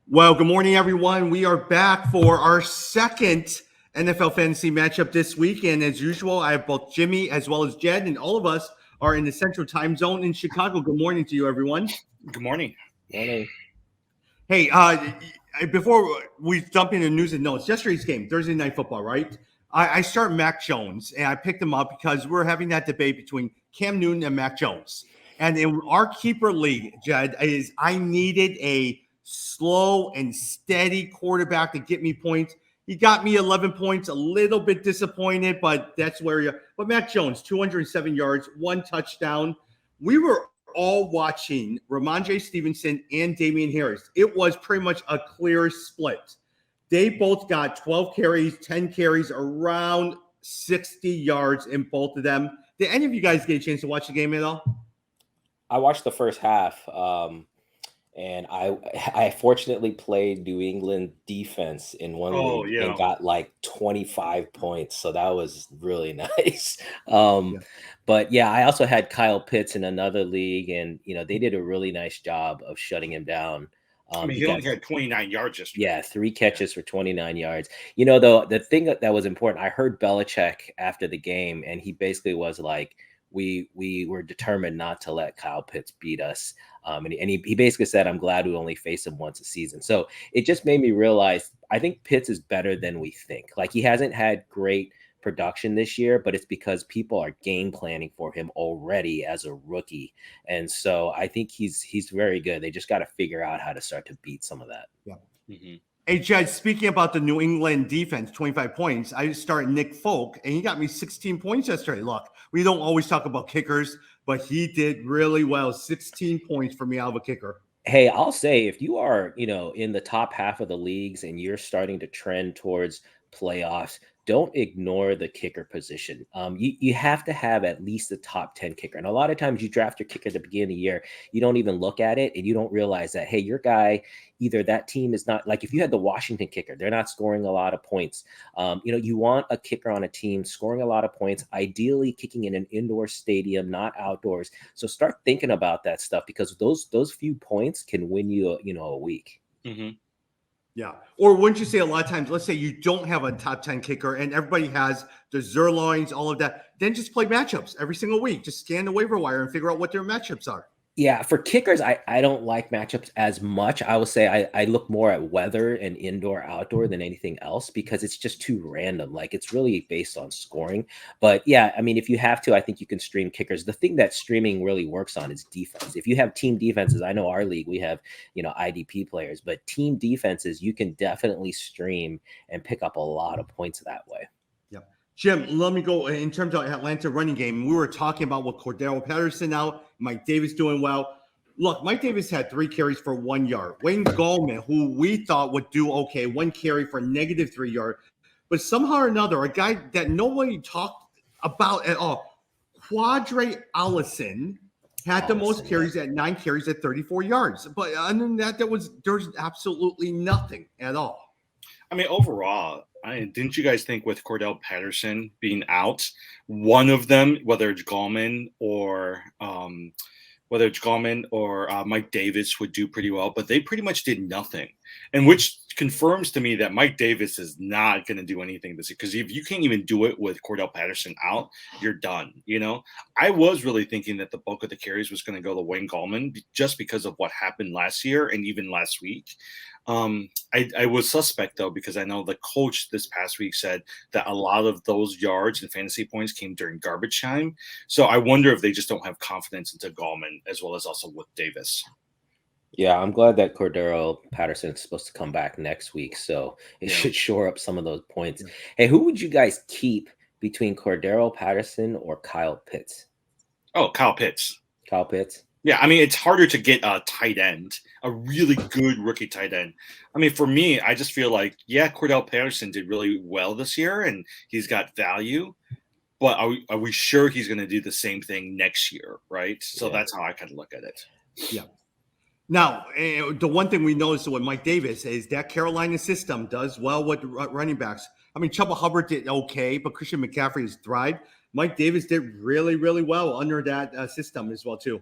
Well, good morning, everyone. We are back for our second NFL fantasy matchup this week. And as usual, I have both Jimmy as well as Jed, and all of us are in the central time zone in Chicago. Good morning to you, everyone. Good morning. Morning. Hey, before we jump into news and notes, yesterday's game, Thursday Night Football, right? I start Mac Jones, and I picked him up because we're having that debate between Cam Newton and Mac Jones. And in our keeper league, Jed, I needed a slow and steady quarterback to get me points. He got me 11 points, a little bit disappointed, but that's where you – but Mac Jones, 207 yards, 1 touchdown. We were all watching Ramondre Stevenson and Damian Harris. It was pretty much a clear split. They both got 12 carries, 10 carries, around 60 yards in both of them. Did any of you guys get a chance to watch the game at all? I watched the first half, and I fortunately played New England defense in one league and got like 25 points. So that was really nice. But yeah, I also had Kyle Pitts in another league, and they did a really nice job of shutting him down. He only had 29 yards yesterday. Yeah, 3 catches for 29 yards. The thing that was important, I heard Belichick after the game, and he basically was like, we were determined not to let Kyle Pitts beat us. And he basically said, I'm glad we only face him once a season. So it just made me realize, I think Pitts is better than we think. Like, he hasn't had great production this year, but it's because people are game planning for him already as a rookie. And so I think he's very good. They just got to figure out how to start to beat some of that. Yeah. Mm-hmm. Hey, Jed, speaking about the New England defense, 25 points, I started Nick Folk, and he got me 16 points yesterday. Look, we don't always talk about kickers, but he did really well. 16 points for me out of a kicker. Hey, I'll say, if you are, in the top half of the leagues and you're starting to trend towards playoffs, don't ignore the kicker position. You have to have at least a top 10 kicker. And a lot of times you draft your kicker at the beginning of the year, you don't even look at it and you don't realize that, hey, your guy, either that team is not, like if you had the Washington kicker, they're not scoring a lot of points. You want a kicker on a team scoring a lot of points, ideally kicking in an indoor stadium, not outdoors. So start thinking about that stuff, because those few points can win you, a week. Mm-hmm. Yeah. Or wouldn't you say a lot of times, let's say you don't have a top 10 kicker and everybody has the Zerloins, all of that, then just play matchups every single week. Just scan the waiver wire and figure out what their matchups are. Yeah, for kickers, I don't like matchups as much. I would say I look more at weather and indoor, outdoor than anything else, because it's just too random. Like, it's really based on scoring. But yeah, I mean, if you have to, I think you can stream kickers. The thing that streaming really works on is defense. If you have team defenses, I know our league, we have, IDP players, but team defenses, you can definitely stream and pick up a lot of points that way. Jim, let me go in terms of Atlanta running game. We were talking about what Cordero Patterson out, Mike Davis doing well. Look, Mike Davis had 3 carries for 1 yard. Wayne Gallman, who we thought would do okay, 1 carry for -3 yards. But somehow or another, a guy that nobody talked about at all, Quadre Allison, had the most carries at 9 carries at 34 yards. But other than that, there's absolutely nothing at all. I mean, overall, didn't you guys think with Cordell Patterson being out, one of them, whether it's Gallman or Mike Davis, would do pretty well, but they pretty much did nothing, and which confirms to me that Mike Davis is not going to do anything this year, because if you can't even do it with Cordell Patterson out, you're done. I was really thinking that the bulk of the carries was going to go to Wayne Gallman just because of what happened last year and even last week. I was suspect, though, because I know the coach this past week said that a lot of those yards and fantasy points came during garbage time. So I wonder if they just don't have confidence into Gallman as well as also with Davis. Yeah, I'm glad that Cordero Patterson is supposed to come back next week, so it should shore up some of those points. Yeah. Hey, who would you guys keep between Cordero Patterson or Kyle Pitts? Oh, Kyle Pitts. Kyle Pitts? Yeah, I mean, it's harder to get a tight end, a really good rookie tight end. I mean, for me, I just feel like, Cordell Patterson did really well this year, and he's got value. But are we sure he's going to do the same thing next year, right? So that's how I kind of look at it. Yeah. Now, the one thing we noticed with Mike Davis is that Carolina system does well with running backs. I mean, Chubb Hubbard did okay, but Christian McCaffrey has thrived. Mike Davis did really, really well under that system as well, too.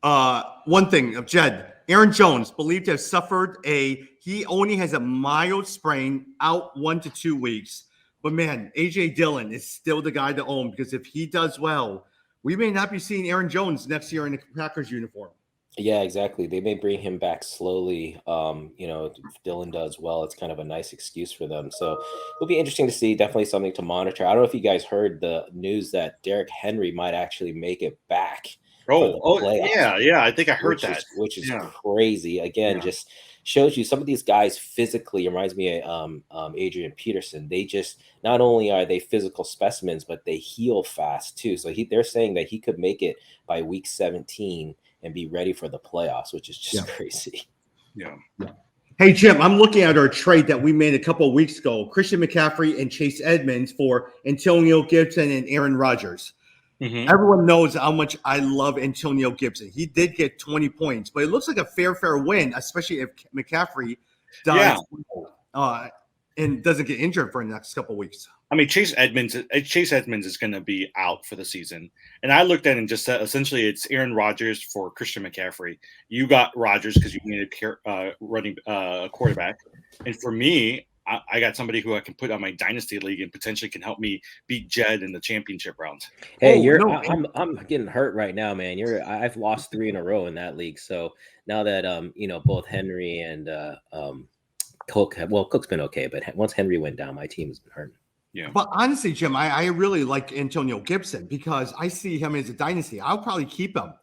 One thing, Jed, Aaron Jones, believed to have suffered he only has a mild sprain, out 1 to 2 weeks. But man, A.J. Dillon is still the guy to own, because if he does well, we may not be seeing Aaron Jones next year in the Packers uniform. Yeah, exactly. They may bring him back slowly. If Dylan does well, it's kind of a nice excuse for them. So it'll be interesting to see. Definitely something to monitor. I don't know if you guys heard the news that Derrick Henry might actually make it back for the playoffs. Yeah. I think I heard that. Which is crazy. Again, just shows you some of these guys physically. Reminds me of Adrian Peterson. They just, not only are they physical specimens, but they heal fast too. So they're saying that he could make it by week 17 and be ready for the playoffs, which is just crazy. Yeah. Hey, Jim, I'm looking at our trade that we made a couple of weeks ago. Christian McCaffrey and Chase Edmonds for Antonio Gibson and Aaron Rodgers. Mm-hmm. Everyone knows how much I love Antonio Gibson. He did get 20 points, but it looks like a fair win, especially if McCaffrey does and doesn't get injured for the next couple of weeks. I mean, Chase Edmonds is going to be out for the season. And I looked at it and just said, essentially, it's Aaron Rodgers for Christian McCaffrey. You got Rodgers because you needed a quarterback. And for me, I got somebody who I can put on my dynasty league and potentially can help me beat Jed in the championship round. Hey, I'm getting hurt right now, man. I've lost 3 in a row in that league. So now that both Henry and Cook, Cook's been okay, but once Henry went down, my team has been hurting. Yeah. But honestly, Jim, I really like Antonio Gibson because I see him as a dynasty. I'll probably keep him.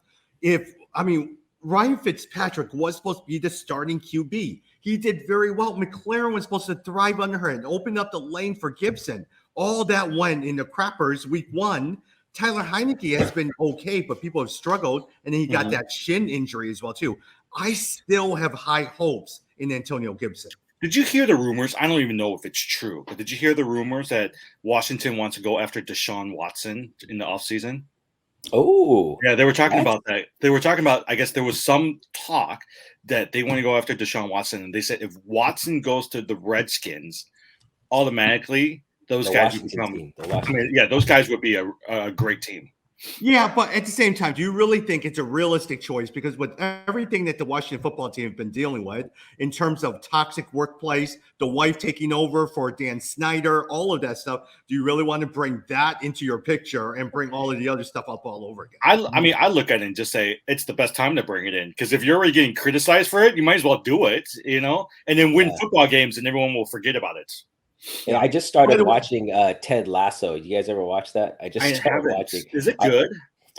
Ryan Fitzpatrick was supposed to be the starting QB. He did very well. McLaren was supposed to thrive under her and open up the lane for Gibson. All that went in the crappers week 1. Tyler Heineke has been okay, but people have struggled. And then he got that shin injury as well, too. I still have high hopes in Antonio Gibson. Did you hear the rumors? I don't even know if it's true, but did you hear the rumors that Washington wants to go after Deshaun Watson in the offseason? Oh, yeah, they were talking about that. They were talking about, I guess there was some talk that they want to go after Deshaun Watson. And they said if Watson goes to the Redskins, automatically those guys would become, those guys would be a great team. Yeah, but at the same time, do you really think it's a realistic choice? Because with everything that the Washington football team have been dealing with in terms of toxic workplace, the wife taking over for Dan Snyder, all of that stuff, do you really want to bring that into your picture and bring all of the other stuff up all over again? I look at it and just say it's the best time to bring it in, because if you're already getting criticized for it, you might as well do it, and then win football games and everyone will forget about it. Yeah, I just started watching Ted Lasso. You guys ever watch that? I started watching. Is it good?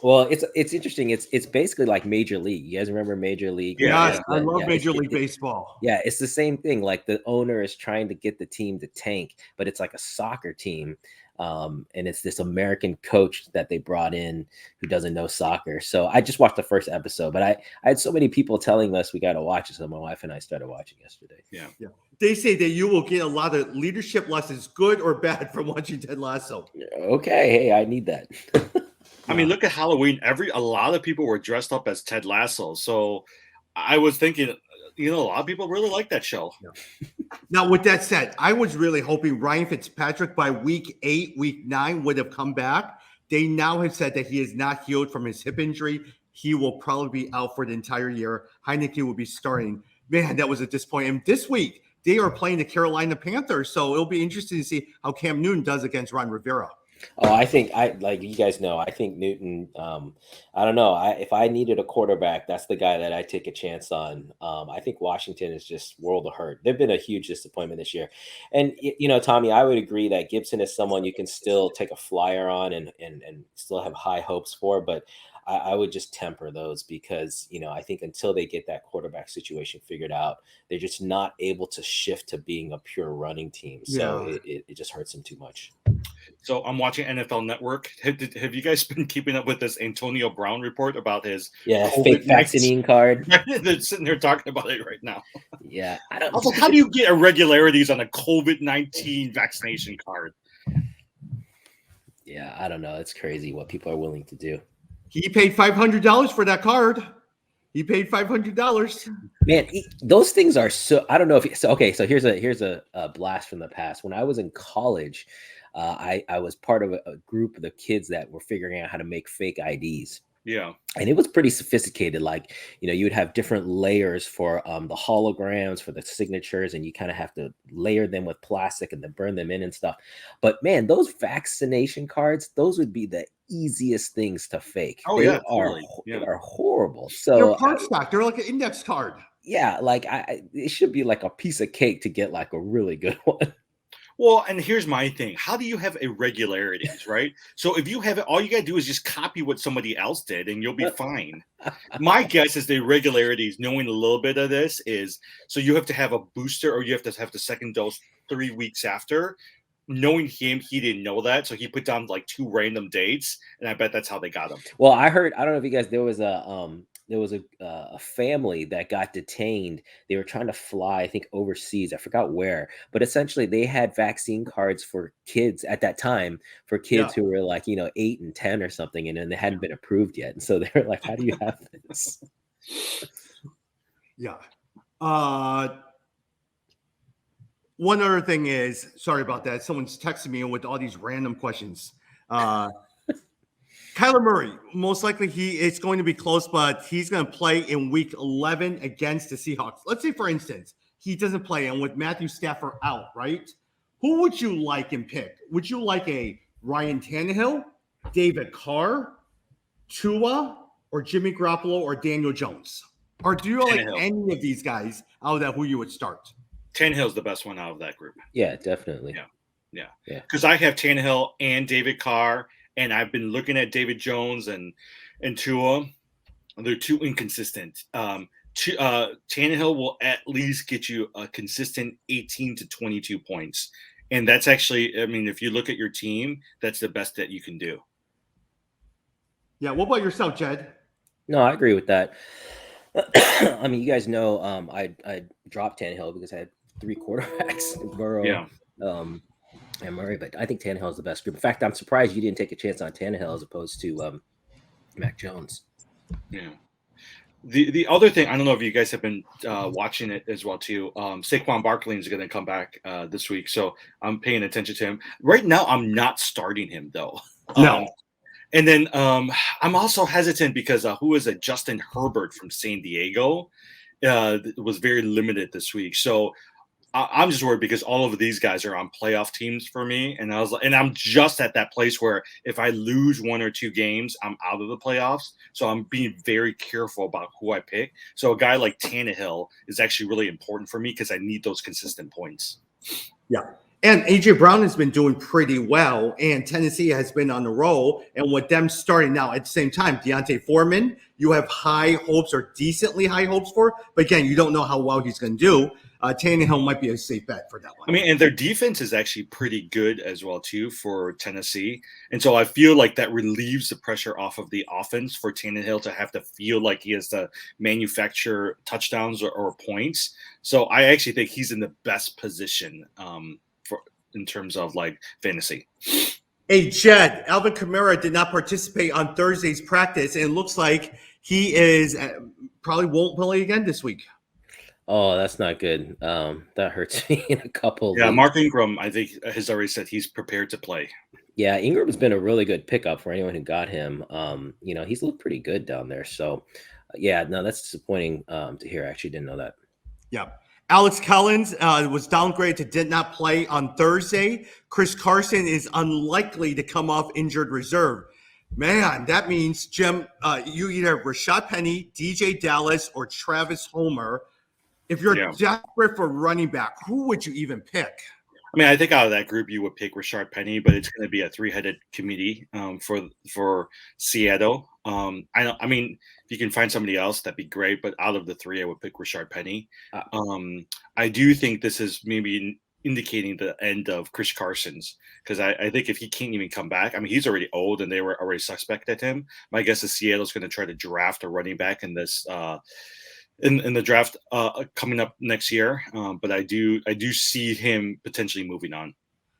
Well, it's interesting. It's basically like Major League. You guys remember Major League? Yeah, I love Major League Baseball. Yeah, it's the same thing. Like the owner is trying to get the team to tank, but it's like a soccer team. And it's this American coach that they brought in who doesn't know soccer. So I just watched the first episode, but I had so many people telling us we got to watch it. So my wife and I started watching yesterday. Yeah. They say that you will get a lot of leadership lessons, good or bad, from watching Ted Lasso. Okay. Hey, I need that. I mean, look at Halloween. A lot of people were dressed up as Ted Lasso. So I was thinking, a lot of people really like that show. Yeah. Now, with that said, I was really hoping Ryan Fitzpatrick by week 8, week 9 would have come back. They now have said that he is not healed from his hip injury. He will probably be out for the entire year. Heineke will be starting. Man, that was a disappointment. This week, they are playing the Carolina Panthers, so it'll be interesting to see how Cam Newton does against Ron Rivera. Oh, I think like you guys know, I think Newton, I don't know. If I needed a quarterback, that's the guy that I take a chance on. I think Washington is just world of hurt. They've been a huge disappointment this year. And, Tommy, I would agree that Gibson is someone you can still take a flyer on and still have high hopes for. But I would just temper those because, I think until they get that quarterback situation figured out, they're just not able to shift to being a pure running team. So it just hurts them too much. So I'm watching NFL Network. Have you guys been keeping up with this Antonio Brown report about his fake vaccine card? They're sitting there talking about it right now. Yeah. I was like, how do you get irregularities on a COVID-19 vaccination card? Yeah, I don't know. It's crazy what people are willing to do. He paid $500 for that card. He paid $500. Man, those things are so. I don't know if. So here's a blast from the past. When I was in college, I was part of a group of the kids that were figuring out how to make fake IDs. Yeah. And it was pretty sophisticated. Like, you would have different layers for the holograms, for the signatures, and you kind of have to layer them with plastic and then burn them in and stuff. But man, those vaccination cards, those would be the easiest things to fake. Oh They yeah, are totally. they Yeah. are horrible. They're So card stock. They're like an index card. yeah, like it should be like a piece of cake to get like a really good one. Well, and here's my thing. How do you have irregularities, right? So if you have it, all you got to do is just copy what somebody else did and you'll be fine. My guess is the irregularities, knowing a little bit of this, is so you have to have a booster or you have to have the second dose 3 weeks after. Knowing him, he didn't know that. So he put down like 2 random dates. And I bet that's how they got him. Well, I don't know if you guys, there was a family that got detained. They were trying to fly, I think, overseas. I forgot where, but essentially they had vaccine cards for kids at that time, for kids who were like, 8 and 10 or something, and then they hadn't been approved yet. And so they were like, how do you have this? Yeah. One other thing is, sorry about that. Someone's texting me with all these random questions. Kyler Murray, most likely it's going to be close, but he's going to play in week 11 against the Seahawks. Let's say, for instance, he doesn't play, and with Matthew Stafford out, right? Who would you like and pick? Would you like a Ryan Tannehill, David Carr, Tua, or Jimmy Garoppolo, or Daniel Jones? Or do you like any of these guys out of that who you would start? Tannehill's the best one out of that group. Yeah, definitely. Yeah. Because I have Tannehill and David Carr, and I've been looking at David Jones and Tua. They're too inconsistent. Tannehill will at least get you a consistent 18 to 22 points. And that's actually, I mean, if you look at your team, that's the best that you can do. Yeah. What about yourself, Jed? No, I agree with that. I mean, you guys know I dropped Tannehill because I had 3 quarterbacks, Burrow, and Murray, but I think Tannehill is the best group. In fact, I'm surprised you didn't take a chance on Tannehill as opposed to Mac Jones. Yeah. The other thing, I don't know if you guys have been watching it as well too. Saquon Barkley is going to come back this week, so I'm paying attention to him. Right now, I'm not starting him though. No. And then I'm also hesitant because who is it? Justin Herbert from San Diego was very limited this week. So I'm just worried because all of these guys are on playoff teams for me. And I'm just at that place where if I lose 1 or 2 games, I'm out of the playoffs. So I'm being very careful about who I pick. So a guy like Tannehill is actually really important for me because I need those consistent points. Yeah. And A.J. Brown has been doing pretty well, and Tennessee has been on the roll. And with them starting now at the same time, Deontay Foreman, you have high hopes or decently high hopes for. But again, you don't know how well he's going to do. Tannehill might be a safe bet for that one. I mean, and their defense is actually pretty good as well, too, for Tennessee. And so I feel like that relieves the pressure off of the offense for Tannehill to have to feel like he has to manufacture touchdowns or points. So I actually think he's in the best position in terms of like fantasy. Hey, Jed, Alvin Kamara did not participate on Thursday's practice, and it looks like he is probably won't play again this week. Oh, that's not good. That hurts me in a couple. Yeah, leagues. Mark Ingram, I think, has already said he's prepared to play. Yeah, Ingram's been a really good pickup for anyone who got him. He's looked pretty good down there. So, yeah, no, that's disappointing to hear. I actually didn't know that. Yeah. Alex Collins was downgraded to did not play on Thursday. Chris Carson is unlikely to come off injured reserve. Man, that means, Jim, you either have Rashad Penny, DJ Dallas, or Travis Homer. If you're desperate for running back, who would you even pick? I mean, I think out of that group, you would pick Rashard Penny, but it's going to be a 3-headed committee for Seattle. I mean, if you can find somebody else, that'd be great. But out of the 3, I would pick Rashard Penny. I do think this is maybe indicating the end of Chris Carson's because I think if he can't even come back, I mean, he's already old and they were already suspect at him. My guess is Seattle's going to try to draft a running back in this in the draft coming up next year. But I do see him potentially moving on.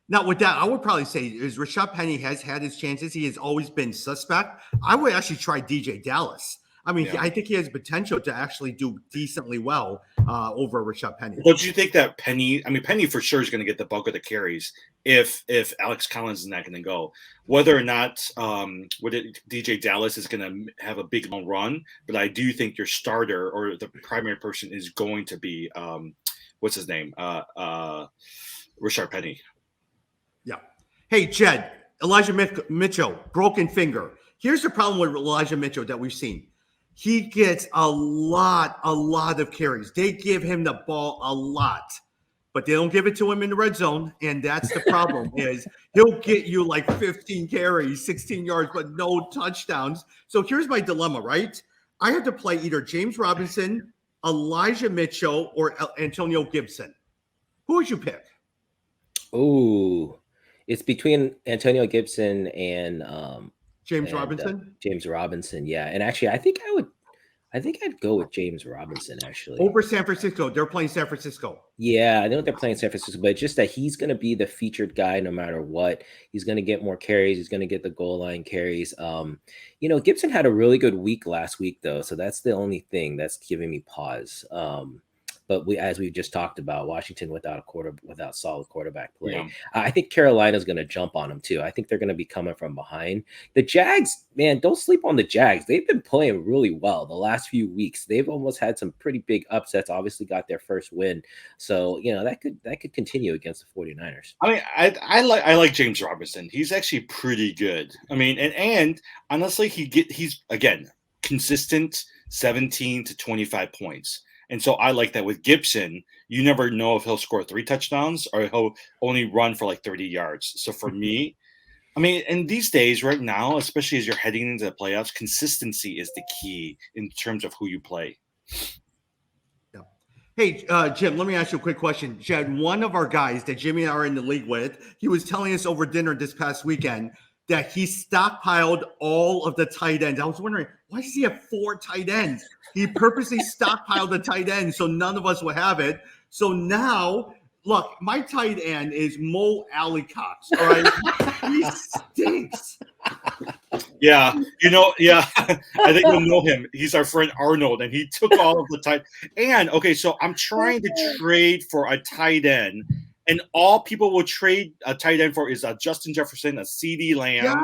Now, with that, I would probably say is Rashad Penny has had his chances. He has always been suspect. I would actually try DJ Dallas. I mean, Yeah. I think he has potential to actually do decently well over Rashad Penny. Don't you think that Penny for sure is going to get the bulk of the carries if Alex Collins is not going to go? Whether or not DJ Dallas is going to have a big long run, but I do think your starter or the primary person is going to be what's his name? Rashard Penny. Yeah. Hey, Jed, Elijah Mitchell, broken finger. Here's the problem with Elijah Mitchell that we've seen. He gets a lot of carries. They give him the ball a lot, but they don't give it to him in the red zone. And that's the problem is he'll get you like 15 carries, 16 yards, but no touchdowns. So here's my dilemma, right? I have to play either James Robinson, Elijah Mitchell, or Antonio Gibson. Who would you pick? Ooh, it's between Antonio Gibson and James Robinson? James Robinson, yeah. And actually, I think I'd go with James Robinson, actually. Over San Francisco. They're playing San Francisco. Yeah, I know they're playing San Francisco, but just that he's going to be the featured guy no matter what. He's going to get more carries. He's going to get the goal line carries. Gibson had a really good week last week, though, so that's the only thing that's giving me pause. But as we've just talked about, Washington without solid quarterback play. Yeah. I think Carolina's going to jump on them too. I think they're going to be coming from behind. The Jags, man, don't sleep on the Jags. They've been playing really well the last few weeks. They've almost had some pretty big upsets. Obviously got their first win. So, that could continue against the 49ers. I mean, I like James Robinson. He's actually pretty good. I mean, and honestly, he's again consistent 17 to 25 points. And so I like that with Gibson. You never know if he'll score 3 touchdowns or he'll only run for like 30 yards. So for me, I mean, in these days right now, especially as you're heading into the playoffs, consistency is the key in terms of who you play. Yeah. Hey, Jim, let me ask you a quick question. Jed, one of our guys that Jimmy and I are in the league with, he was telling us over dinner this past weekend that he stockpiled all of the tight ends. I was wondering, why does he have 4 tight ends? He purposely stockpiled the tight end so none of us would have it. So now, look, my tight end is Mo Alley-Cox, all right? He stinks. Yeah, I think you'll know him. He's our friend Arnold, and he took all of the tight. And, okay, so I'm trying to trade for a tight end, and all people will trade a tight end for is a Justin Jefferson, a CeeDee Lamb,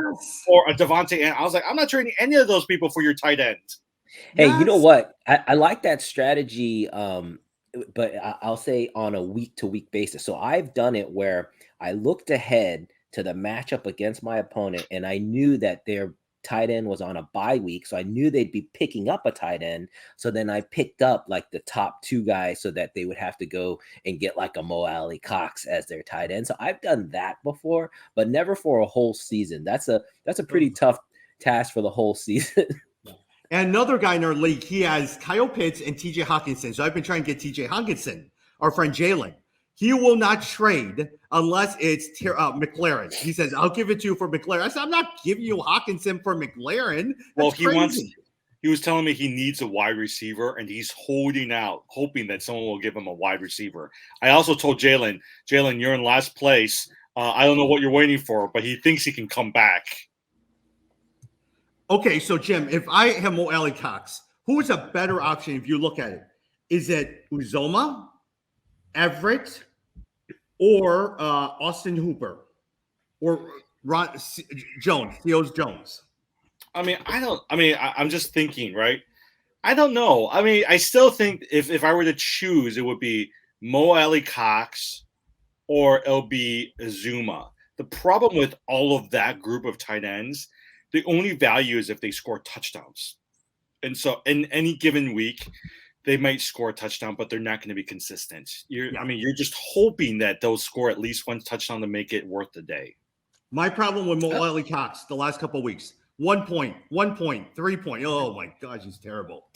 or a Devontae. And I was like, I'm not trading any of those people for your tight end. Hey, you know what? I like that strategy, but I'll say on a week-to-week basis. So I've done it where I looked ahead to the matchup against my opponent, and I knew that their tight end was on a bye week, so I knew they'd be picking up a tight end. So then I picked up like the top 2 guys so that they would have to go and get like a Mo Alley-Cox as their tight end. So I've done that before, but never for a whole season. That's a pretty tough task for the whole season. And another guy in our league, he has Kyle Pitts and TJ Hockenson. So I've been trying to get TJ Hockenson, our friend Jalen. He will not trade unless it's McLaren. He says, I'll give it to you for McLaren. I said, I'm not giving you Hockenson for McLaren. That's crazy. He was telling me he needs a wide receiver, and he's holding out, hoping that someone will give him a wide receiver. I also told Jalen, you're in last place. I don't know what you're waiting for, but he thinks he can come back. Okay, so Jim, if I have Mo Alley-Cox, who is a better option if you look at it? Is it Uzoma, Everett, or Austin Hooper, or Theo's Jones? I'm just thinking, right? I don't know. I mean, I still think if I were to choose, it would be Mo Alley-Cox or it'll be Uzoma. The problem with all of that group of tight ends, the only value is if they score touchdowns. And so in any given week, they might score a touchdown, but they're not going to be consistent. You're just hoping that they'll score at least 1 touchdown to make it worth the day. My problem with Mo Alley-Cox the last couple of weeks, 1 point, 1 point, 3 point. Oh my gosh, he's terrible.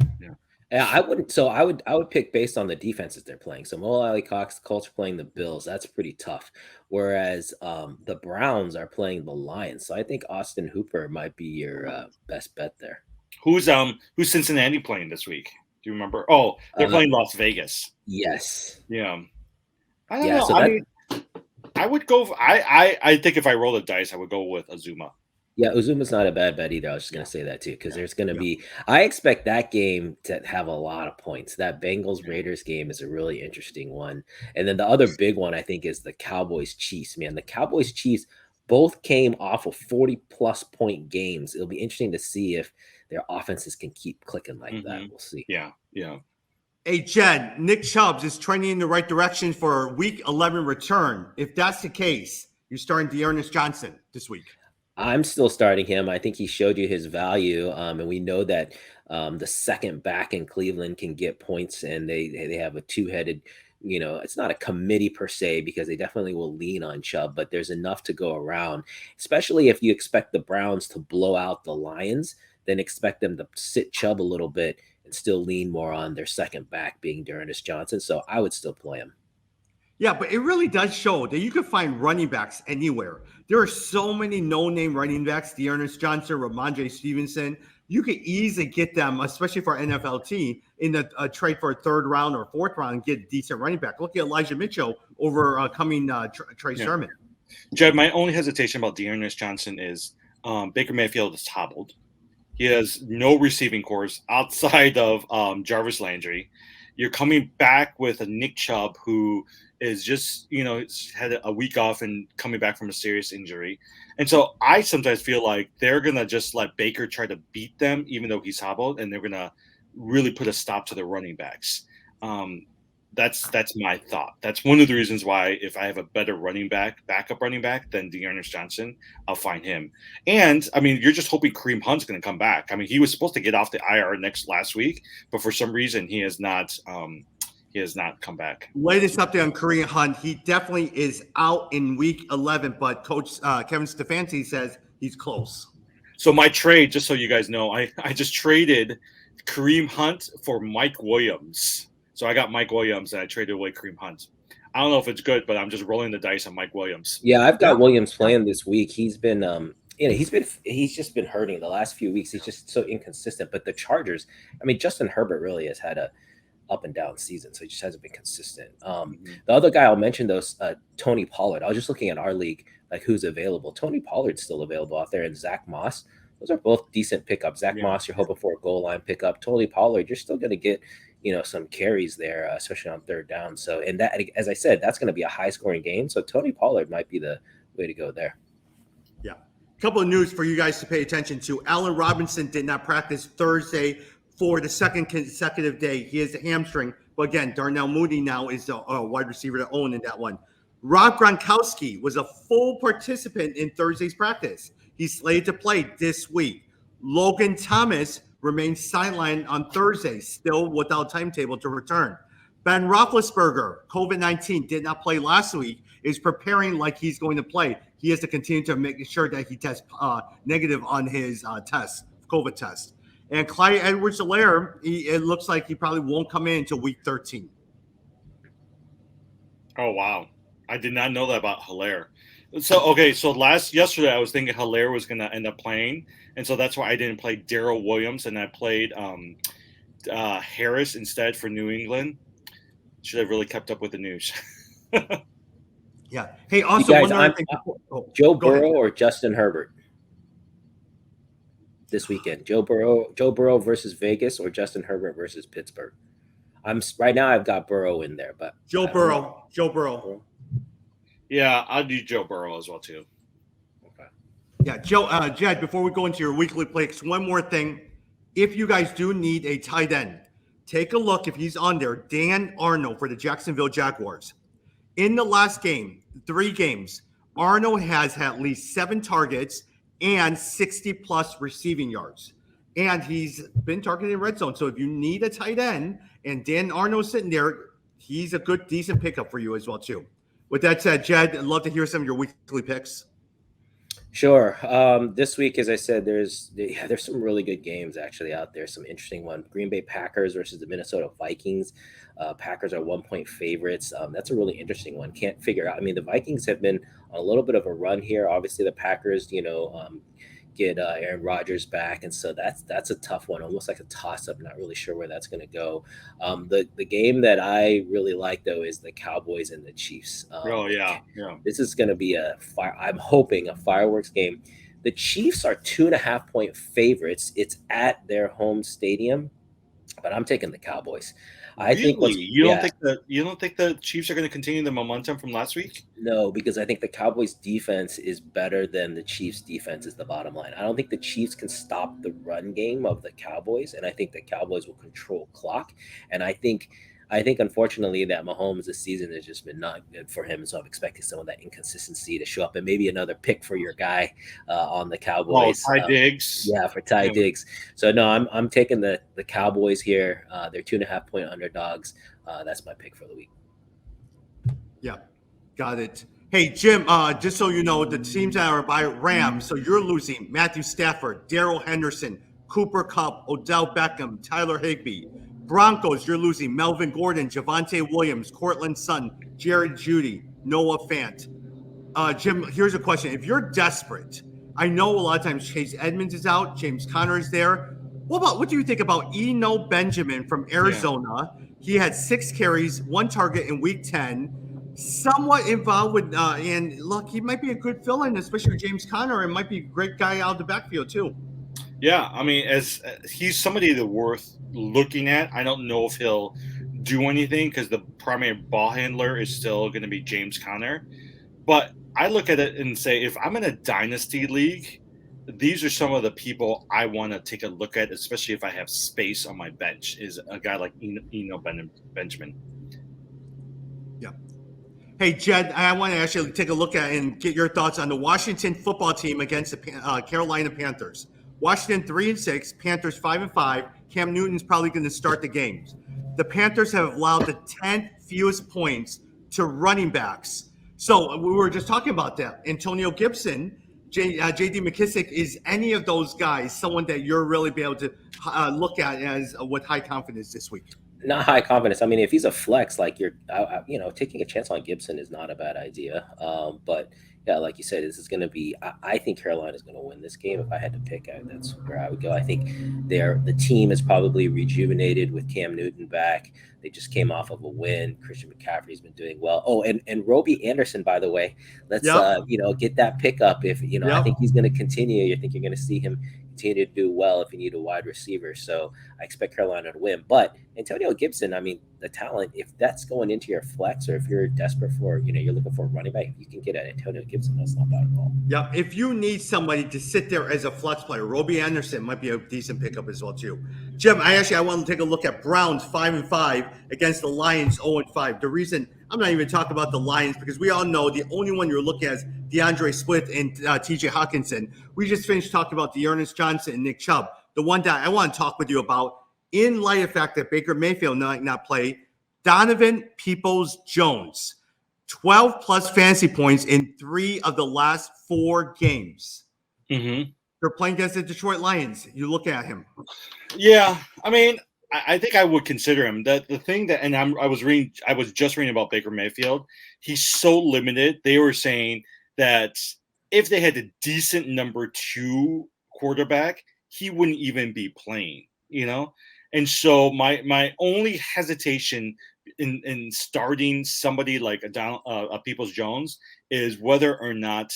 Yeah, I wouldn't. So I would pick based on the defenses they're playing. So Mo Alley-Cox, the Colts are playing the Bills. That's pretty tough. Whereas the Browns are playing the Lions. So I think Austin Hooper might be your best bet there. Who's Cincinnati playing this week? Do you remember? Oh, they're playing Las Vegas. Yes. Yeah. I don't know. I would go. I think if I roll the dice, I would go with Uzoma. Yeah, Uzuma's not a bad bet either. I was just going to say that too, because there's going to be. I expect that game to have a lot of points. That Bengals Raiders game is a really interesting one, and then the other big one I think is the Cowboys Chiefs. Man, the Cowboys Chiefs both came off of 40+ point games. It'll be interesting to see if their offenses can keep clicking like that. We'll see. Yeah. Hey, Jed, Nick Chubb is trending in the right direction for Week 11 return. If that's the case, you're starting Dearness Johnson this week. I'm still starting him. I think he showed you his value, and we know that the second back in Cleveland can get points, and they have a two-headed. It's not a committee per se because they definitely will lean on Chubb, but there's enough to go around. Especially if you expect the Browns to blow out the Lions, then expect them to sit Chubb a little bit and still lean more on their second back being Dearness Johnson. So I would still play him. Yeah, but it really does show that you can find running backs anywhere. There are so many no-name running backs, Dearness Johnson, Ramondre Stevenson. You could easily get them, especially for NFLT, in a trade for a third round or fourth round and get a decent running back. Look at Elijah Mitchell over Trey Sermon. Jed, my only hesitation about Dearness Johnson is Baker Mayfield is hobbled. He has no receiving cores outside of Jarvis Landry. You're coming back with a Nick Chubb who is just, had a week off and coming back from a serious injury. And so I sometimes feel like they're going to just let Baker try to beat them, even though he's hobbled, and they're going to really put a stop to the running backs. That's my thought. That's one of the reasons why if I have a better backup running back than Dearness Johnson, I'll find him. And, you're just hoping Kareem Hunt's going to come back. He was supposed to get off the IR last week, but for some reason he has not come back. Latest update on Kareem Hunt. He definitely is out in Week 11, but Coach Kevin Stefanski says he's close. So my trade, just so you guys know, I just traded Kareem Hunt for Mike Williams. So I got Mike Williams and I traded away Kareem Hunt. I don't know if it's good, but I'm just rolling the dice on Mike Williams. Yeah, I've got Williams playing this week. He's been he's just been hurting the last few weeks. He's just so inconsistent. But the Chargers, Justin Herbert really has had a up and down season, so he just hasn't been consistent. The other guy I'll mention though, Tony Pollard. I was just looking at our league, like who's available. Tony Pollard's still available out there, and Zach Moss. Those are both decent pickups. Zach Moss, you're hoping for a goal line pickup. Tony Pollard, you're still going to get some carries there, especially on third down. So, and that, as I said, that's going to be a high scoring game. So Tony Pollard might be the way to go there. Yeah. A couple of news for you guys to pay attention to. Allen Robinson did not practice Thursday for the second consecutive day. He has a hamstring. But again, Darnell Mooney now is a wide receiver to own in that one. Rob Gronkowski was a full participant in Thursday's practice. He's slated to play this week. Logan Thomas remains sidelined on Thursday, still without timetable to return. Ben Roethlisberger, COVID-19, did not play last week, is preparing like he's going to play. He has to continue to make sure that he tests negative on his COVID test. And Clyde Edwards-Helaire, it looks like he probably won't come in until week 13. Oh, wow. I did not know that about Helaire. So yesterday I was thinking Helaire was going to end up playing, and so that's why I didn't play Darrell Williams, and I played Harris instead for New England. Should have really kept up with the news. Yeah. Hey, also, guys, one other thing. Joe Burrow or Justin Herbert this weekend? Joe Burrow versus Vegas or Justin Herbert versus Pittsburgh? Right now I've got Burrow in there, but Joe Burrow. Yeah, I'll do Joe Burrow as well too. Okay. Yeah, Jed, before we go into your weekly picks, one more thing. If you guys do need a tight end, take a look if he's on there. Dan Arnold for the Jacksonville Jaguars. In the last 3 games, Arnold has had at least 7 targets and 60+ receiving yards. And he's been targeted in red zone. So if you need a tight end and Dan Arnold's sitting there, he's a good, decent pickup for you as well, too. With that said, Jed, I'd love to hear some of your weekly picks. Sure. This week, as I said, there's some really good games actually out there. Some interesting one. Green Bay Packers versus the Minnesota Vikings. Packers are 1-point favorites. That's a really interesting one. Can't figure out. The Vikings have been on a little bit of a run here. Obviously, the Packers, get Aaron Rodgers back, and so that's a tough one, almost like a toss-up. Not really sure where that's going to go. The game that I really like though is the Cowboys and the Chiefs. Yeah. This is going to be I'm hoping a fireworks game. The Chiefs are 2.5-point favorites. It's at their home stadium, but I'm taking the Cowboys. I think Really? You don't think the Chiefs are going to continue the momentum from last week? No, because I think the Cowboys defense is better than the Chiefs defense is the bottom line. I don't think the Chiefs can stop the run game of the Cowboys, and I think the Cowboys will control clock. And I think unfortunately that Mahomes this season has just been not good for him. So I'm expecting some of that inconsistency to show up, and maybe another pick for your guy on the Cowboys. Ty Diggs. Yeah, for Ty Diggs. So no, I'm taking the Cowboys here. They're 2.5-point underdogs. That's my pick for the week. Yeah, got it. Hey, Jim, just so you know, the teams that are by Rams, so you're losing Matthew Stafford, Darrell Henderson, Cooper Kupp, Odell Beckham, Tyler Higbee. Broncos, you're losing Melvin Gordon, Javonte Williams, Cortland Sutton, Jared Jeudy, Noah Fant. Jim, here's a question. If you're desperate, I know a lot of times Chase Edmonds is out, James Conner is there. What do you think about Eno Benjamin from Arizona? Yeah. He had 6 carries, 1 target in week 10. Somewhat involved with, and look, he might be a good fill-in, especially with James Conner, and might be a great guy out of the backfield too. Yeah, I mean, as he's somebody that worth looking at. I don't know if he'll do anything because the primary ball handler is still going to be James Conner. But I look at it and say, if I'm in a dynasty league, these are some of the people I want to take a look at, especially if I have space on my bench, is a guy like Eno Benjamin. Yeah. Hey, Jed, I want to actually take a look at and get your thoughts on the Washington football team against the Carolina Panthers. Washington 3-6, Panthers 5-5. Cam Newton's probably going to start the games. The Panthers have allowed the 10th fewest points to running backs. So we were just talking about that. Antonio Gibson, J.D. McKissick, is any of those guys someone that you're really be able to look at as with high confidence this week? Not high confidence. I mean, if he's a flex, like taking a chance on Gibson is not a bad idea. But yeah, like you said, this is going to be. I think Carolina is going to win this game. If I had to pick, that's where I would go. I think the team is probably rejuvenated with Cam Newton back. They just came off of a win. Christian McCaffrey's been doing well. Oh, and Roby Anderson, by the way, let's get that pickup. If I think he's going to continue. I think you're going to see him continue to do well if you need a wide receiver. So I expect Carolina to win. But Antonio Gibson, I mean, the talent, if that's going into your flex, or if you're desperate for, you're looking for a running back, you can get at Antonio Gibson. That's not bad at all. Yeah, if you need somebody to sit there as a flex player, Roby Anderson might be a decent pickup as well too. Jim, I want to take a look at Browns 5-5 against the Lions 0-5. The reason I'm not even talking about the Lions, because we all know the only one you're looking at is DeAndre Swift and TJ Hockenson. We just finished talking about Dearness Johnson and Nick Chubb. The one that I want to talk with you about, in light of the fact that Baker Mayfield might not play, Donovan Peoples-Jones, 12 plus fantasy points in 3 of the last 4 games. Mm-hmm. They're playing against the Detroit Lions. You look at him. Yeah, I mean, I think I would consider him. The thing that, and I was just reading about Baker Mayfield. He's so limited. They were saying that if they had a decent number 2 quarterback, he wouldn't even be playing. And so my only hesitation in starting somebody like a Peoples-Jones is whether or not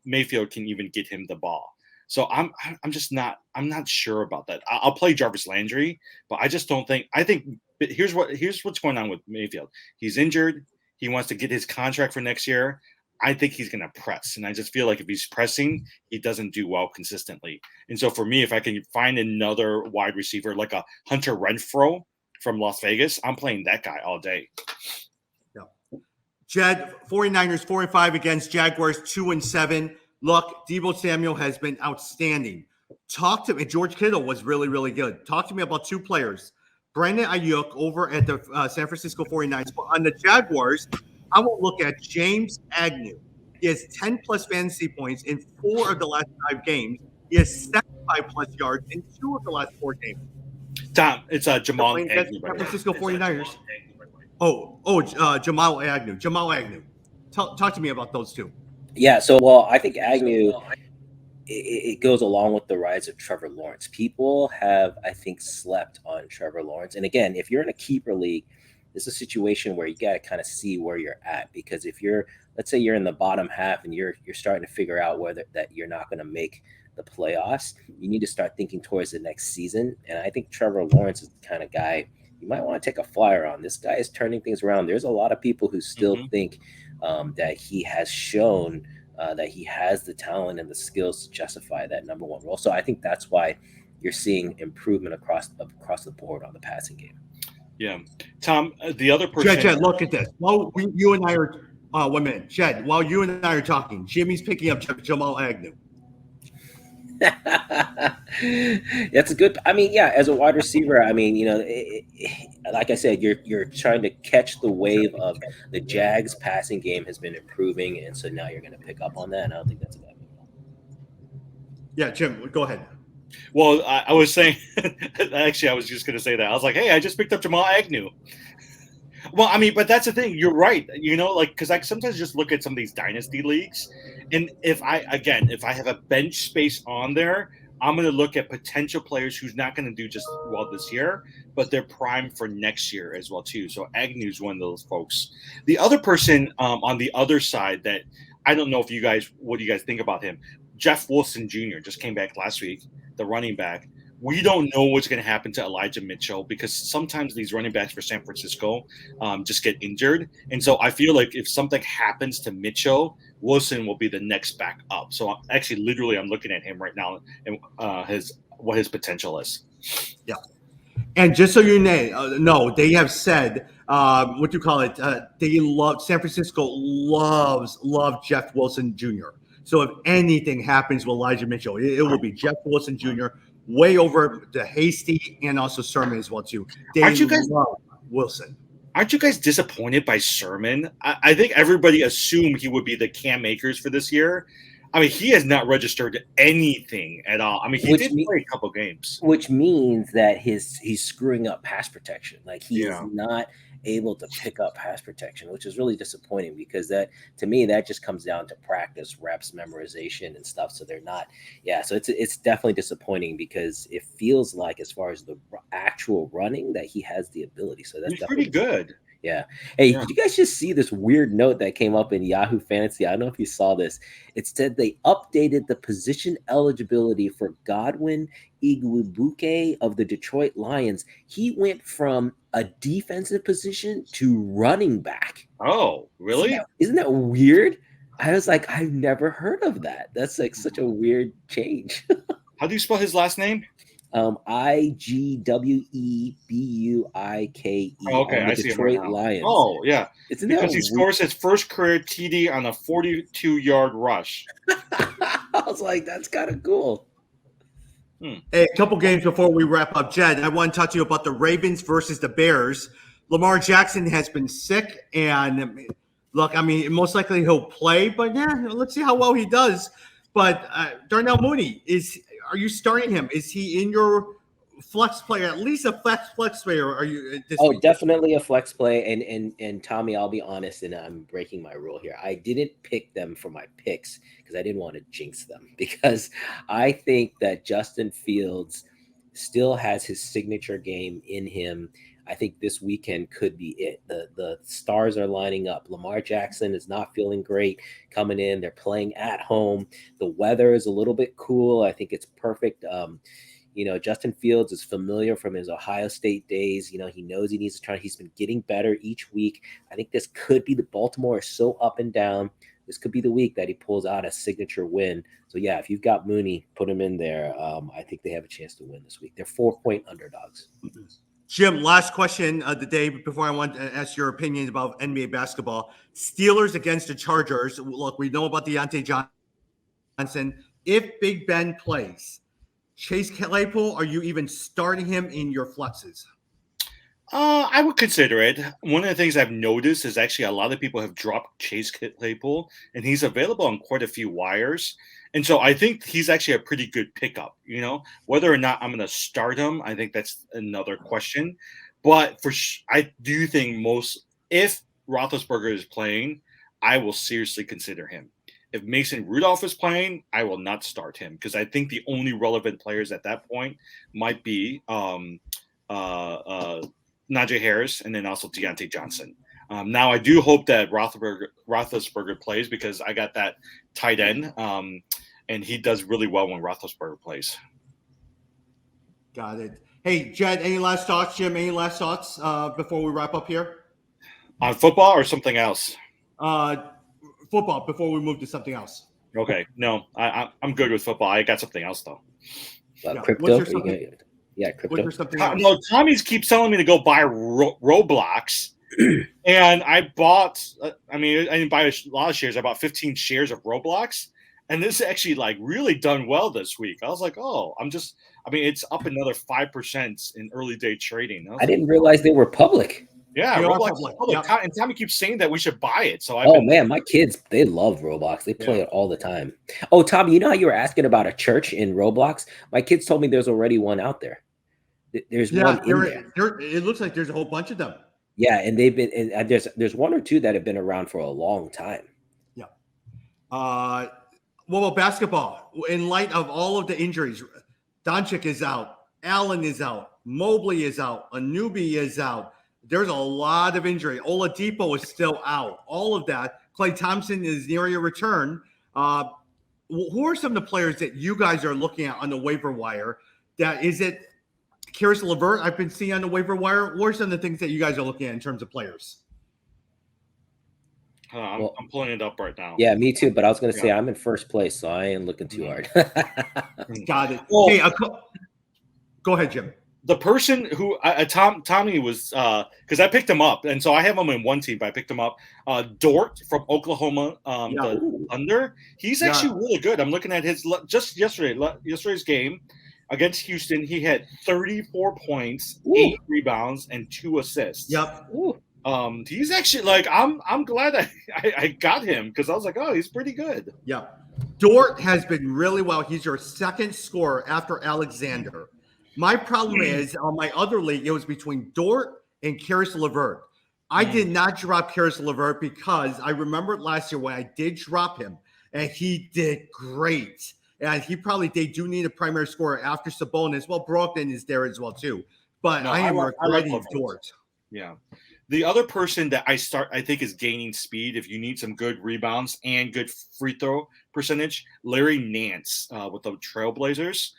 Mayfield can even get him the ball. So I'm not sure about that. I'll play Jarvis Landry, but I just don't think. I think here's what's going on with Mayfield. He's injured. He wants to get his contract for next year. I think he's going to press, and I just feel like if he's pressing, he doesn't do well consistently. And so for me, if I can find another wide receiver like a Hunter Renfrow from Las Vegas, I'm playing that guy all day. Yeah. Jed, 49ers 4-5 against Jaguars 2-7. Look, Deebo Samuel has been outstanding. Talk to me. George Kittle was really, really good. Talk to me about 2 players. Brandon Ayuk over at the San Francisco 49ers. On the Jaguars, I will look at James Agnew. He has 10 plus fantasy points in 4 of the last 5 games. He has 75 plus yards in 2 of the last 4 games. Tom, it's Jamal Agnew. San Francisco 49ers. Jamal Agnew. Jamal Agnew. Talk to me about those 2. Yeah, I think Agnew, it goes along with the rise of Trevor Lawrence. People have, I think, slept on Trevor Lawrence. And again, if you're in a keeper league, this is a situation where you got to kind of see where you're at, because if you're, let's say you're in the bottom half and you're starting to figure out whether that you're not going to make the playoffs, you need to start thinking towards the next season. And I think Trevor Lawrence is the kind of guy you might want to take a flyer on. This guy is turning things around. There's a lot of people who still think that he has shown that he has the talent and the skills to justify that number one role. So I think that's why you're seeing improvement across the board on the passing game. Yeah, Tom, the other person. Jed, look at this. While you and I are 1 minute, Jed. While you and I are talking, Jimmy's picking up Jamal Agnew. That's a good. I mean, yeah, as a wide receiver, I mean, like I said, you're trying to catch the wave of the Jags passing game has been improving, and so now you're going to pick up on that. And I don't think that's a bad move. Yeah, Jim, go ahead. Well, I was saying, actually, I was just going to say that. I was like, hey, I just picked up Jamal Agnew. Well, I mean, but that's the thing. You're right. Because I sometimes just look at some of these dynasty leagues, and if I have a bench space on there, I'm going to look at potential players who's not going to do just well this year, but they're primed for next year as well too. So Agnew's one of those folks. The other person on the other side that I don't know what do you guys think about him? Jeff Wilson Jr. just came back last week, the running back. We don't know what's going to happen to Elijah Mitchell because sometimes these running backs for San Francisco just get injured. And so I feel like if something happens to Mitchell, Wilson will be the next back up. So I'm looking at him right now and what his potential is. Yeah. And just so you know, they have said, San Francisco loves Jeff Wilson Jr. So if anything happens with Elijah Mitchell, it will be Jeff Wilson Jr., way over the Hasty and also Sermon as well too. They love Wilson. Aren't you guys disappointed by Sermon? I think everybody assumed he would be the Cam Akers for this year. I mean, he has not registered anything at all. I mean, he did play a couple games, which means that he's screwing up pass protection. Like he is not able to pick up pass protection, which is really disappointing because that, to me, that just comes down to practice, reps, memorization, and stuff. So they're not, So it's definitely disappointing because it feels like, as far as the actual running, that he has the ability. So that's pretty good. Yeah. Hey, did you guys just see this weird note that came up in Yahoo Fantasy? I don't know if you saw this. It said they updated the position eligibility for Godwin Iguodala of the Detroit Lions. He went from a defensive position to running back. Oh, really? Isn't that weird? I was like, I've never heard of that. That's like such a weird change. How do you spell his last name? Igwebuike. Oh, okay, I see Detroit him right Lions. Oh, yeah. Isn't because he scores his first career TD on a 42-yard rush. I was like, that's kind of cool. Hey, a couple games before we wrap up, Jed, I want to talk to you about the Ravens versus the Bears. Lamar Jackson has been sick, and look, I mean, most likely he'll play, but let's see how well he does. But Darnell Mooney, are you starting him? Is he in your flex player, at least a flex player? Are you? Week? Definitely a flex play. And Tommy, I'll be honest, and I'm breaking my rule here. I didn't pick them for my picks because I didn't want to jinx them, because I think that Justin Fields still has his signature game in him. I think this weekend could be it. The stars are lining up. Lamar Jackson is not feeling great coming in. They're playing at home. The weather is a little bit cool. I think it's perfect. Justin Fields is familiar from his Ohio State days. He knows he needs to try. He's been getting better each week. I think this could be Baltimore is so up and down. This could be the week that he pulls out a signature win. So, if you've got Mooney, put him in there. I think they have a chance to win this week. They're 4-point underdogs. Jim, last question of the day before I want to ask your opinion about NBA basketball. Steelers against the Chargers. Look, we know about Deontay Johnson. If Big Ben plays, Chase Claypool, are you even starting him in your flexes? I would consider it. One of the things I've noticed is actually a lot of people have dropped Chase Claypool, and he's available on quite a few wires. And so I think he's actually a pretty good pickup. Whether or not I'm going to start him, I think that's another question. But I do think if Roethlisberger is playing, I will seriously consider him. If Mason Rudolph is playing, I will not start him because I think the only relevant players at that point might be Najee Harris, and then also Deontay Johnson. Now, I do hope that Roethlisberger plays because I got that tight end, and he does really well when Roethlisberger plays. Got it. Hey, Jed, any last thoughts? Jim, any last thoughts before we wrap up here? On football or something else? Football, before we move to something else. Okay. No, I'm good with football. I got something else, though. Crypto? Yeah, crypto. No, Tommy's keeps telling me to go buy Roblox. And I bought, I didn't buy a lot of shares. I bought 15 shares of Roblox. And this actually really done well this week. I was like, it's up another 5% in early day trading. I didn't realize they were public. Yeah, Roblox is public. Yep. And Tommy keeps saying that we should buy it. So man, my kids, they love Roblox. They play it all the time. Oh, Tommy, you know how you were asking about a church in Roblox? My kids told me there's already one out there. There's one in there. It looks like there's a whole bunch of them. Yeah, and they've been, and there's one or two that have been around for a long time. Yeah. What about basketball? In light of all of the injuries, Doncic is out, Allen is out, Mobley is out, Anunoby is out. There's a lot of injury. Oladipo is still out. All of that. Klay Thompson is nearing a return. Who are some of the players that you guys are looking at on the waiver wire? Is it Karis LeVert I've been seeing on the waiver wire? What are some of the things that you guys are looking at in terms of players? I'm pulling it up right now. Yeah, me too. But I was going to say I'm in first place, so I ain't looking too hard. Got it. Well, hey, go ahead, Jim. The person who Tommy was because I picked him up, and so I have him in one team, but I picked him up. Dort from Oklahoma, the Thunder. He's actually really good. I'm looking at his just yesterday's game against Houston. He had 34 points, 8 rebounds, and 2 assists. Yep. He's actually I'm glad I got him because I was like, oh, he's pretty good. Yeah. Dort has been really well. He's your second scorer after Alexander. My problem is on my other league, it was between Dort and Karis LeVert. I did not drop Karis LeVert because I remember last year when I did drop him and he did great. And they do need a primary scorer after Sabonis. Well, Brogdon is there as well too. But I am regretting Dort. Yeah. The other person that I think is gaining speed if you need some good rebounds and good free throw percentage, Larry Nance with the Trailblazers.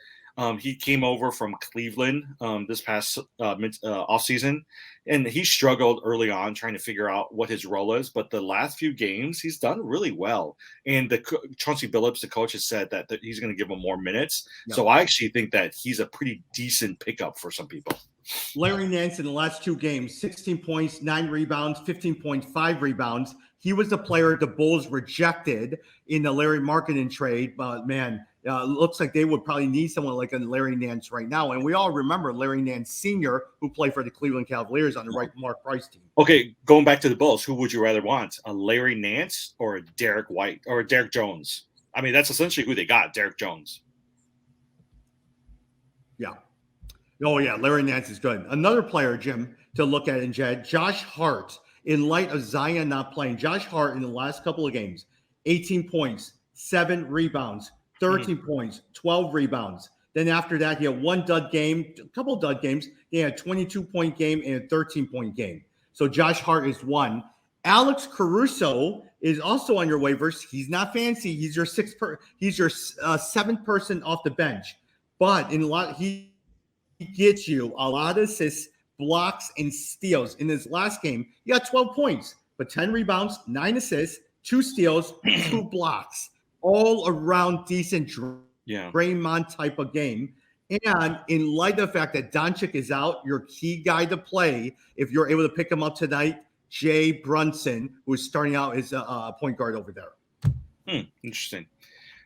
He came over from Cleveland this past offseason, and he struggled early on trying to figure out what his role is. But the last few games, he's done really well. And Chauncey Billups, the coach, has said that he's going to give him more minutes. No. So I actually think that he's a pretty decent pickup for some people. Larry Nance in the last 2 games, 16 points, 9 rebounds, 15.5 rebounds. He was the player the Bulls rejected in the Larry Markkinen trade. But, man, looks like they would probably need someone like a Larry Nance right now. And we all remember Larry Nance Sr., who played for the Cleveland Cavaliers on the Mark Price team. Okay, going back to the Bulls, who would you rather want, a Larry Nance or a Derek White or a Derek Jones? I mean, that's essentially who they got, Derek Jones. Yeah. Oh, yeah, Larry Nance is good. Another player, Jim, to look at in Jed, Josh Hart. In light of Zion not playing, Josh Hart in the last couple of games, 18 points, 7 rebounds, 13 points, 12 rebounds. Then after that, he had one dud game, a couple of dud games. He had a 22-point game and a 13-point game. So Josh Hart is one. Alex Caruso is also on your waivers. He's not fancy. He's your seventh person off the bench. But he gets you a lot of assists, blocks, and steals. In his last game, he got 12 points, but 10 rebounds, 9 assists, 2 steals, 2 blocks. All around decent Draymond type of game. And in light of the fact that Doncic is out, your key guy to play, if you're able to pick him up tonight, Jay Brunson, who is starting out as a point guard over there. Interesting.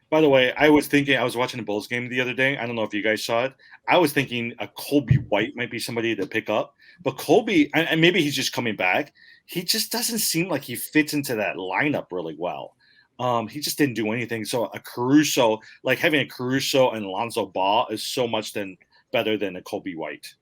By the way, I was watching the Bulls game the other day. I don't know if you guys saw it. I was thinking a Kobe White might be somebody to pick up. But Kobe, and maybe he's just coming back, he just doesn't seem like he fits into that lineup really well. He just didn't do anything. So a Caruso, like having a Caruso and Alonzo Ball is so much better than a Kobe White.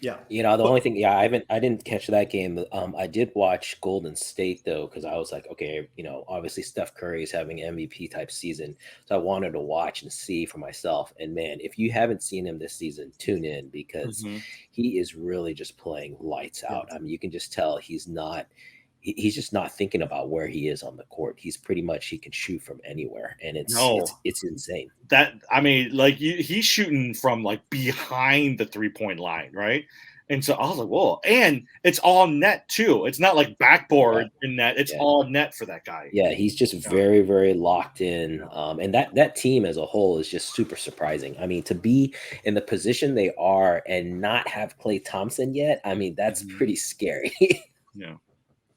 Yeah. The only thing, I didn't catch that game. I did watch Golden State though, because I was like, okay, obviously Steph Curry is having MVP type season, so I wanted to watch and see for myself. And man, if you haven't seen him this season, tune in because he is really just playing lights out. I mean, you can just tell he's just not thinking about where he is on the court. He's pretty much, he can shoot from anywhere, and it's insane. He's shooting from like behind the 3-point line, right? And so I was like, whoa. And it's all net too. It's not like backboard in net. It's all net for that guy. Yeah, he's just very, very locked in. And that team as a whole is just super surprising. I mean, to be in the position they are and not have Klay Thompson yet, I mean, that's pretty scary. Yeah.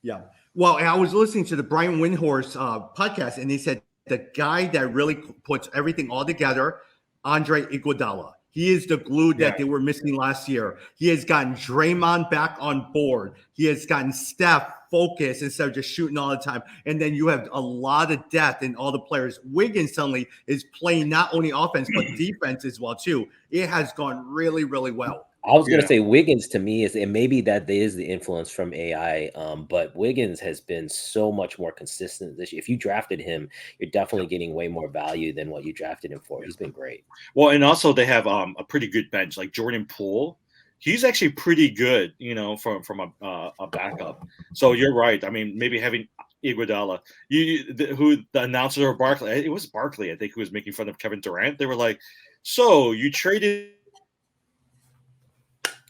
Yeah. Well, I was listening to the Brian Windhorst podcast, and he said the guy that really puts everything all together, Andre Iguodala. He is the glue that they were missing last year. He has gotten Draymond back on board. He has gotten Steph focused instead of just shooting all the time. And then you have a lot of depth in all the players. Wiggins suddenly is playing not only offense, but defense as well, too. It has gone really, really well. I was going to say Wiggins to me is, and maybe that is the influence from AI, but Wiggins has been so much more consistent this year. If you drafted him, you're definitely getting way more value than what you drafted him for. He's been great. Well, and also they have a pretty good bench, like Jordan Poole. He's actually pretty good, from a backup. So you're right. I mean, maybe having Iguodala, who the announcer or Barkley, it was Barkley, I think, who was making fun of Kevin Durant. They were like, "So you traded."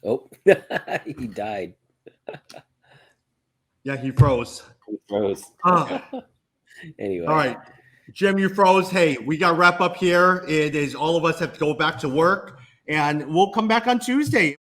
Oh, he died. Yeah, he froze. He froze. Anyway. All right. Jim, you froze. Hey, we got to wrap up here. It is all of us have to go back to work, and we'll come back on Tuesday.